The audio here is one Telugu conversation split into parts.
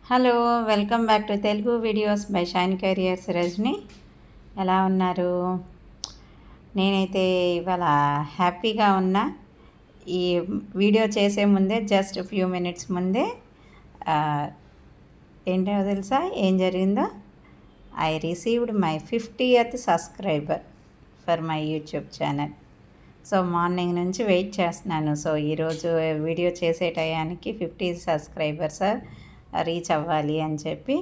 Hello, welcome back to Telugu videos by Shine Careers. Rajani ఎలా ఉన్నారు? నేనైతే ఇవాళ హ్యాపీగా ఉన్నా. ఈ వీడియో చేసే ముందే జస్ట్ ఫ్యూ మినిట్స్ ముందే ఆ, ఏంటో తెలుసా ఏం జరిగిందో? I received my 50th subscriber for my YouTube channel. So morning నుంచి వెయిట్ చేస్తున్నాను. సో ఈరోజు వీడియో చేసే టయానికి 50 సబ్స్క్రైబర్స్ రీచ్ అవ్వాలి అని చెప్పి.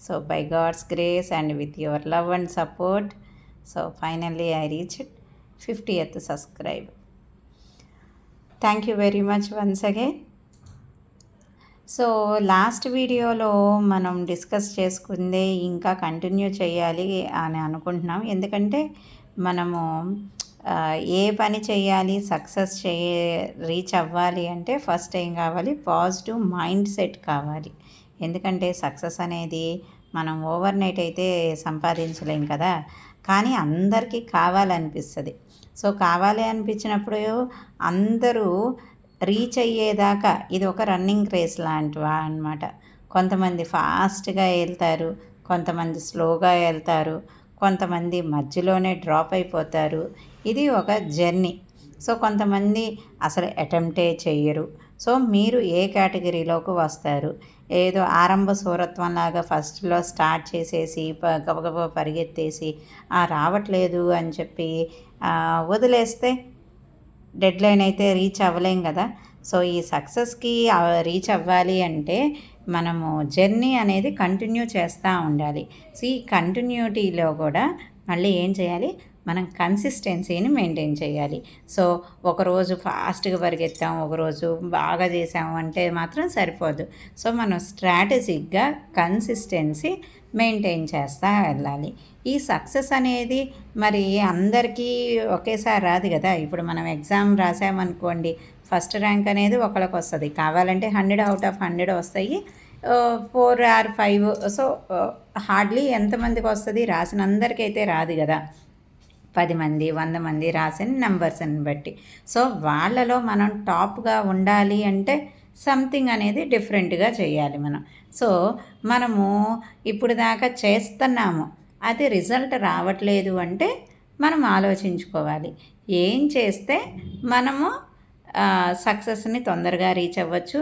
So by God's grace and with your love and support, so finally I reached 50th subscribe. Thank you very much once again. So last వీడియోలో మనం డిస్కస్ చేసుకుందే ఇంకా కంటిన్యూ చేయాలి అని అనుకుంటున్నాం. ఎందుకంటే మనము ఏ పని చేయాలి, సక్సెస్ రీచ్ అవ్వాలి అంటే ఫస్ట్ ఏం కావాలి? పాజిటివ్ మైండ్ సెట్ కావాలి. ఎందుకంటే సక్సెస్ అనేది మనం ఓవర్ నైట్ అయితే సంపాదించలేం కదా, కానీ అందరికీ కావాలనిపిస్తుంది. సో కావాలి అనిపించినప్పుడు అందరూ రీచ్ అయ్యేదాకా ఇది ఒక రన్నింగ్ రేస్ లాంటివా అన్నమాట. కొంతమంది ఫాస్ట్గా వెళ్తారు, కొంతమంది స్లోగా వెళ్తారు, కొంతమంది మధ్యలోనే డ్రాప్ అయిపోతారు. ఇది ఒక జర్నీ. సో కొంతమంది అసలు అటెంప్టే చెయ్యరు. సో మీరు ఏ కేటగిరీలోకి వస్తారు? ఏదో ఆరంభ సూరత్వంలాగా ఫస్ట్లో స్టార్ట్ చేసేసి గబగబా పరిగెత్తేసి రావట్లేదు అని చెప్పి వదిలేస్తే డెడ్లైన్ అయితే రీచ్ అవ్వలేం కదా. సో ఈ సక్సెస్కి రీచ్ అవ్వాలి అంటే మనము జర్నీ అనేది కంటిన్యూ చేస్తూ ఉండాలి. సో ఈ కంటిన్యూటీలో కూడా మళ్ళీ ఏం చేయాలి? మనం కన్సిస్టెన్సీని మెయింటైన్ చేయాలి. సో ఒకరోజు ఫాస్ట్గా పరిగెత్తాం, ఒకరోజు బాగా చేసాము అంటే మాత్రం సరిపోదు. సో మనం స్ట్రాటజిక్గా కన్సిస్టెన్సీ మెయింటైన్ చేస్తూ వెళ్ళాలి. ఈ సక్సెస్ అనేది మరి అందరికీ ఒకేసారి రాదు కదా. ఇప్పుడు మనం ఎగ్జామ్ రాసామనుకోండి, ఫస్ట్ ర్యాంక్ అనేది ఒకళ్ళకి వస్తుంది, కావాలంటే 100 out of 100 వస్తాయి, 4 or 5. సో హార్డ్లీ ఎంతమందికి వస్తుంది? రాసిన అందరికైతే రాదు కదా. 10 మంది 100 మంది రాసిన నెంబర్స్ని బట్టి. సో వాళ్ళలో మనం టాప్గా ఉండాలి అంటే సంథింగ్ అనేది డిఫరెంట్గా చేయాలి మనం. సో మనము ఇప్పుడు దాకా చేస్తున్నాము, అది రిజల్ట్ రావట్లేదు అంటే మనం ఆలోచించుకోవాలి ఏం చేస్తే మనము సక్సెస్ని తొందరగా రీచ్ అవ్వచ్చు,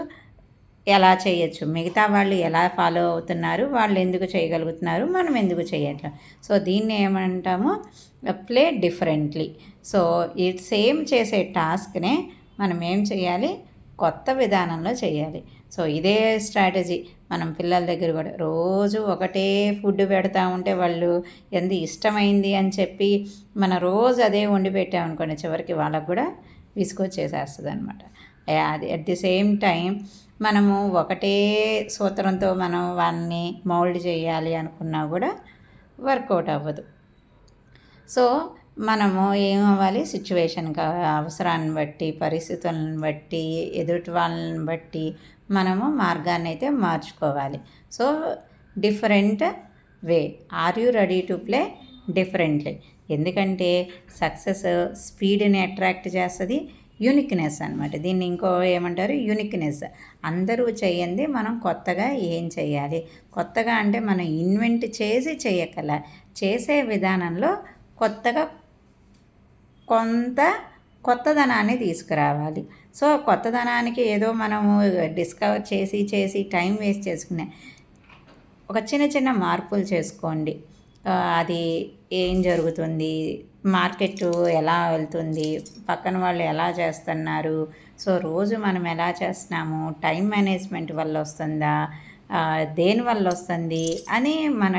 ఎలా చేయొచ్చు, మిగతా వాళ్ళు ఎలా ఫాలో అవుతున్నారు, వాళ్ళు ఎందుకు చేయగలుగుతున్నారు, మనం ఎందుకు చేయట్లేదు. సో దీన్ని ఏమంటాము? Play differently. సో ఈ సేమ్ చేసే టాస్క్నే మనం ఏం చేయాలి? కొత్త విధానంలో చేయాలి. సో ఇదే స్ట్రాటజీ మనం పిల్లల దగ్గర కూడా రోజు ఒకటే ఫుడ్ పెడతా ఉంటే వాళ్ళు ఎంత ఇష్టమైంది అని చెప్పి మన రోజు అదే వండి పెట్టామనుకోండి, చివరికి వాళ్ళకు కూడా విసుకొచ్చేసేస్తుంది అనమాట. అది అట్ ది సేమ్ టైం మనము ఒకటే సూత్రంతో మనం వాడిని మౌల్డ్ చేయాలి అనుకున్నా కూడా వర్కౌట్ అవ్వదు. సో మనము ఏమవ్వాలి? సిచ్యువేషన్కి, అవసరాన్ని బట్టి, పరిస్థితులను బట్టి, ఎదుటి వాళ్ళని బట్టి మనము మార్గాన్ని అయితే మార్చుకోవాలి. So different way. Are you ready to play differently? ఎందుకంటే సక్సెస్ స్పీడ్ని అట్రాక్ట్ చేస్తుంది, యూనిక్నెస్ అనమాట. దీన్ని ఇంకో ఏమంటారు? యూనిక్నెస్. అందరూ చేయండి, మనం కొత్తగా ఏం చేయాలి? కొత్తగా అంటే మనం ఇన్వెంట్ చేసి చేయగల, చేసే విధానంలో కొత్తగా కొంత కొత్తదనాన్ని తీసుకురావాలి. సో కొత్తదనానికి ఏదో మనము డిస్కవర్ చేసి టైం వేస్ట్ చేసుకునే ఒక చిన్న చిన్న మార్పులు చేసుకోండి. అది ఏం జరుగుతుంది, మార్కెట్ ఎలా వెళ్తుంది, పక్కన వాళ్ళు ఎలా చేస్తున్నారు, సో రోజు మనం ఎలా చేస్తున్నాము, టైం మేనేజ్మెంట్ వల్ల వస్తుందా, దేనివల్ల వస్తుంది అని మన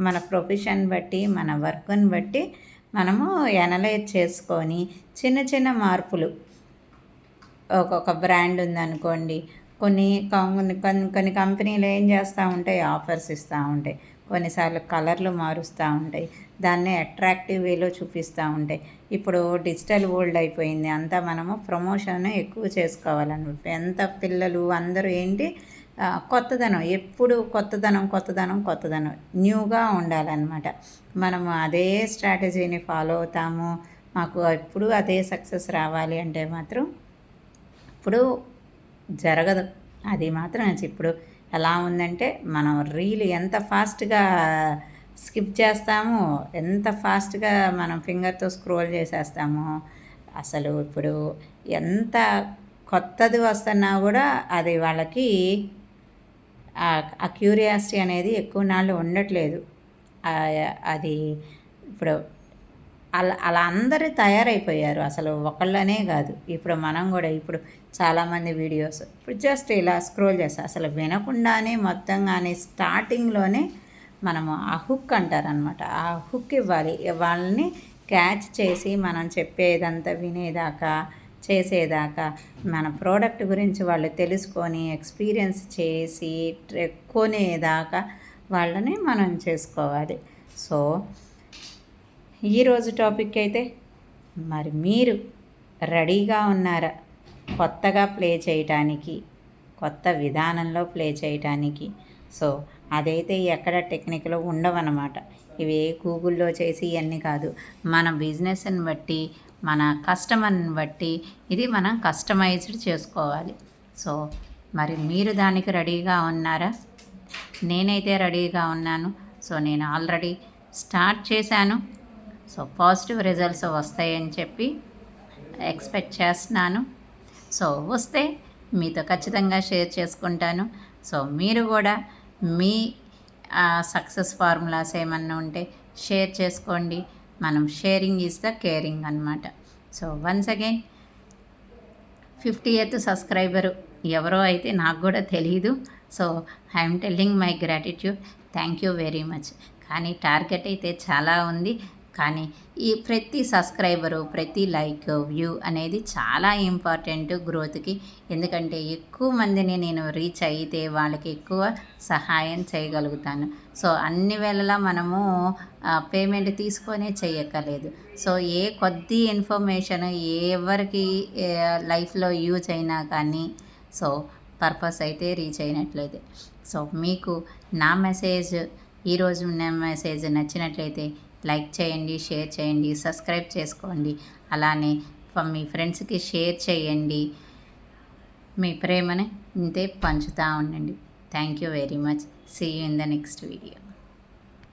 మన ప్రొఫెషన్ బట్టి, మన వర్క్ని బట్టి మనము ఎనలైజ్ చేసుకొని చిన్న చిన్న మార్పులు. ఒక్కొక్క బ్రాండ్ ఉందనుకోండి, కొన్ని కంపెనీలు ఏం చేస్తూ ఉంటాయి? ఆఫర్స్ ఇస్తూ ఉంటాయి, కొన్నిసార్లు కలర్లు మారుస్తూ ఉంటాయి, దాన్ని అట్రాక్టివ్ వేలో చూపిస్తూ ఉంటాయి. ఇప్పుడు డిజిటల్ వరల్డ్ అయిపోయింది, అంతా మనము ప్రమోషన్ ఎక్కువ చేసుకోవాలన్నమాట. ఎంత పిల్లలు అందరూ ఏంటి, కొత్తదనం, ఎప్పుడు కొత్తదనం న్యూగా ఉండాలన్నమాట. మనము అదే స్ట్రాటజీని ఫాలో అవుతాము, మాకు ఎప్పుడు అదే సక్సెస్ రావాలి అంటే మాత్రం ఇప్పుడు జరగదు. అది మాత్రం ఇప్పుడు ఎలా ఉందంటే మనం రీల్ ఎంత ఫాస్ట్గా స్కిప్ చేస్తామో, ఎంత ఫాస్ట్గా మనం ఫింగర్తో స్క్రోల్ చేసేస్తామో, అసలు ఇప్పుడు ఎంత కొత్తది వస్తున్నా కూడా అది వాళ్ళకి ఆ క్యూరియాసిటీ అనేది ఎక్కువ నాళ్ళు ఉండట్లేదు. అది ఇప్పుడు అలా అందరూ తయారైపోయారు. అసలు ఒకళ్ళనే కాదు. ఇప్పుడు మనం కూడా ఇప్పుడు చాలామంది వీడియోస్ ఇప్పుడు జస్ట్ ఇలా స్క్రోల్ చేస్తాం. అసలు వినకుండానే మొత్తంగానే స్టార్టింగ్లోనే మనము ఆ హుక్ అంటారనమాట. ఆ హుక్ ఇవ్వాలి. వాళ్ళని క్యాచ్ చేసి మనం చెప్పేదంతా వినేదాకా, చేసేదాకా, మన ప్రోడక్ట్ గురించి వాళ్ళు తెలుసుకొని ఎక్స్పీరియన్స్ చేసి కొనేదాకా వాళ్ళని మనం చేసుకోవాలి. సో ఈరోజు టాపిక్ అయితే మరి మీరు రెడీగా ఉన్నారా కొత్తగా ప్లే చేయటానికి, కొత్త విధానంలో ప్లే చేయటానికి? సో అదైతే ఎక్కడ టెక్నిక్లో ఉండవన్నమాట. ఇవి గూగుల్లో చేసి ఇవన్నీ కాదు. మన బిజినెస్ని బట్టి, మన కస్టమర్ని బట్టి ఇది మనం కస్టమైజ్డ్ చేసుకోవాలి. సో మరి మీరు దానికి రెడీగా ఉన్నారా? నేనైతే రెడీగా ఉన్నాను. సో నేను ఆల్రెడీ స్టార్ట్ చేశాను. సో పాజిటివ్ రిజల్ట్స్ వస్తాయని చెప్పి ఎక్స్పెక్ట్ చేస్తున్నాను. సో వస్తే మీతో ఖచ్చితంగా షేర్ చేసుకుంటాను. సో మీరు కూడా మీ సక్సెస్ ఫార్ములాస్ ఏమన్నా ఉంటే షేర్ చేసుకోండి. మనం షేరింగ్ ఈజ్ ద కేరింగ్ అనమాట. So once again 50th subscriber ఎవరో అయితే నాకు కూడా తెలీదు. So I'm telling my gratitude. Thank you very much. కానీ టార్గెట్ అయితే చాలా ఉంది. కానీ ఈ ప్రతి సబ్స్క్రైబరు, ప్రతి లైక్, వ్యూ అనేది చాలా ఇంపార్టెంట్ గ్రోత్కి. ఎందుకంటే ఎక్కువ మందిని నేను రీచ్ అయితే వాళ్ళకి ఎక్కువ సహాయం చేయగలుగుతాను. సో అన్ని వేళలా మనము పేమెంట్ తీసుకొనే చేయక్కర్లేదు. సో ఏ కొద్ది ఇన్ఫర్మేషన్ ఎవరికి లైఫ్లో యూజ్ అయినా కానీ సో పర్పస్ అయితే రీచ్ అయినట్లయితే, సో మీకు నా మెసేజ్ ఈరోజు నా మెసేజ్ నచ్చినట్లయితే లైక్ చేయండి, షేర్ చేయండి, సబ్స్క్రైబ్ చేసుకోండి. అలానే మీ ఫ్రెండ్స్కి షేర్ చేయండి. మీ ప్రేమని ఇంతే పంచుతూ ఉండండి. Thank you very much. See you in the next video.